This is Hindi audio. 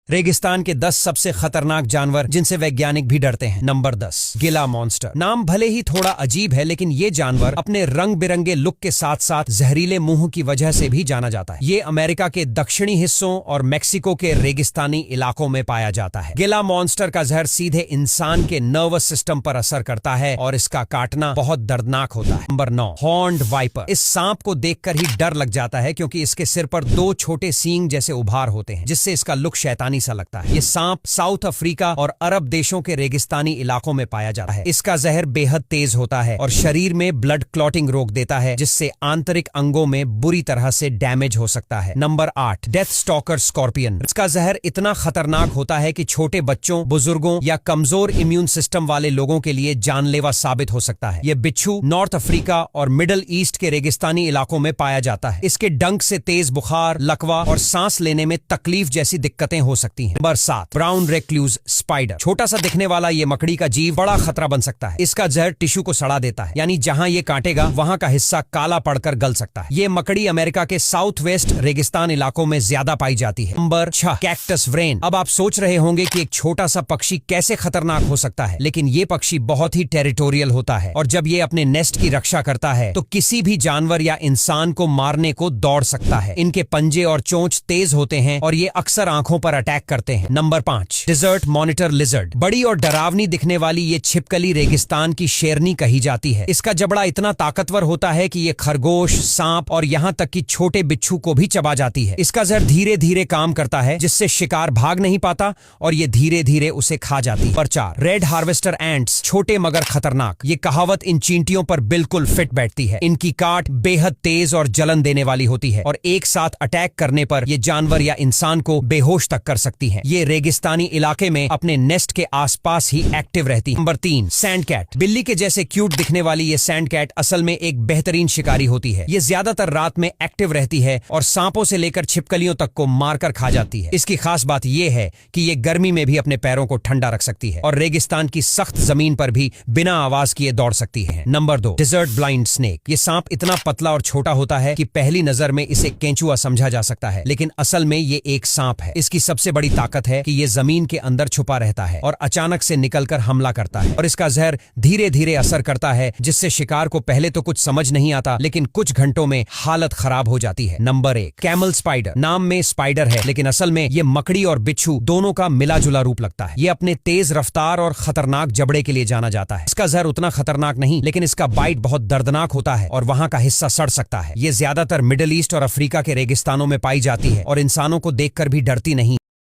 रेगिस्तान के 10 सबसे खतरनाक जानवर जिनसे वैज्ञानिक भी डरते हैं। नंबर 10, गिला मॉन्स्टर। नाम भले ही थोड़ा अजीब है, लेकिन ये जानवर अपने रंग बिरंगे लुक के साथ साथ जहरीले मुंह की वजह से भी जाना जाता है। ये अमेरिका के दक्षिणी हिस्सों और मेक्सिको के रेगिस्तानी इलाकों में पाया जाता है। गिला मॉन्स्टर का जहर सीधे इंसान के नर्वस सिस्टम पर असर करता है और इसका काटना बहुत दर्दनाक होता है। Number 9, horned viper. इस सांप को देखकर ही डर लग जाता है, क्योंकि इसके सिर पर 2 छोटे सींग जैसे उभार होते हैं, जिससे इसका लुक शैतानी सा लगता है। ये सांप साउथ अफ्रीका और अरब देशों के रेगिस्तानी इलाकों में पाया जाता है। इसका जहर बेहद तेज होता है और शरीर में ब्लड क्लॉटिंग रोक देता है, जिससे आंतरिक अंगों में बुरी तरह से डैमेज हो सकता है। Number 8, death stalker scorpion. इसका जहर इतना खतरनाक होता है कि छोटे बच्चों, बुजुर्गों या कमजोर इम्यून सिस्टम वाले लोगों के लिए जानलेवा साबित हो सकता है। यह बिच्छू नॉर्थ अफ्रीका और मिडल ईस्ट के रेगिस्तानी इलाकों में पाया जाता है। इसके डंक से तेज बुखार, लकवा और सांस लेने में तकलीफ जैसी दिक्कतें हो सकती हैं। Number 7, brown recluse spider. छोटा सा दिखने वाला ये मकड़ी का जीव बड़ा खतरा बन सकता है। इसका जहर टिश्यू को सड़ा देता है, यानी जहां ये काटेगा वहां का हिस्सा काला पड़कर गल सकता है। ये मकड़ी अमेरिका के साउथ वेस्ट रेगिस्तान इलाकों में ज्यादा पाई जाती है। Number 6, cactus Wren. अब आप सोच रहे होंगे कि एक छोटा सा पक्षी कैसे खतरनाक हो सकता है, लेकिन ये पक्षी बहुत ही टेरिटोरियल होता है और जब ये अपने नेस्ट की रक्षा करता है तो किसी भी जानवर या इंसान को मारने को दौड़ सकता है। इनके पंजे और चोंच तेज होते हैं और ये अक्सर आंखों पर अटैक करते हैं। Number 5, desert monitor lizard. बड़ी और डरावनी दिखने वाली ये छिपकली रेगिस्तान की शेरनी कही जाती है। इसका जबड़ा इतना ताकतवर होता है कि ये खरगोश, सांप और यहाँ तक कि छोटे बिच्छू को भी चबा जाती है। इसका जहर धीरे धीरे काम करता है, जिससे शिकार भाग नहीं पाता और ये धीरे धीरे उसे खा जाती है। Number 4, red harvester ants. छोटे मगर खतरनाक। ये कहावत इन चींटियों पर बिल्कुल फिट बैठती है। इनकी काट बेहद तेज और जलन देने वाली होती है और एक साथ अटैक करने पर ये जानवर या इंसान को बेहोश तक कर सकती है। ये रेगिस्तानी इलाके में अपने नेस्ट के आसपास ही एक्टिव रहती है। Number 3, sand cat. बिल्ली के जैसे क्यूट दिखने वाली ये सैंड कैट असल में एक बेहतरीन शिकारी होती है। ये ज्यादातर रात में एक्टिव रहती है और सांपों से लेकर छिपकलियों तक को मारकर खा जाती है। इसकी खास बात यह है कि ये गर्मी में भी अपने पैरों को ठंडा रख सकती है और रेगिस्तान की सख्त जमीन पर भी बिना आवाज किए दौड़ सकती है। Number 2, desert blind snake. ये सांप इतना पतला और छोटा होता है कि पहली नजर में इसे केंचुआ समझा जा सकता है, लेकिन असल में ये एक सांप है। इसकी सबसे बड़ी ताकत है कि ये जमीन के अंदर छुपा रहता है और अचानक से निकलकर हमला करता है और इसका जहर धीरे धीरे असर करता है, जिससे शिकार को पहले तो कुछ समझ नहीं आता, लेकिन कुछ घंटों में हालत खराब हो जाती है। Number 1, camel spider. नाम में स्पाइडर है, लेकिन असल में ये मकड़ी और बिच्छू दोनों का मिला जुला रूप लगता है। ये अपने तेज रफ्तार और खतरनाक जबड़े के लिए जाना जाता है। इसका जहर उतना खतरनाक नहीं, लेकिन इसका बाइट बहुत दर्दनाक होता है और वहां का हिस्सा सड़ सकता है। ये ज्यादातर मिडिल ईस्ट और अफ्रीका के रेगिस्तानों में पाई जाती है और इंसानों को देखकर भी डरती नहीं।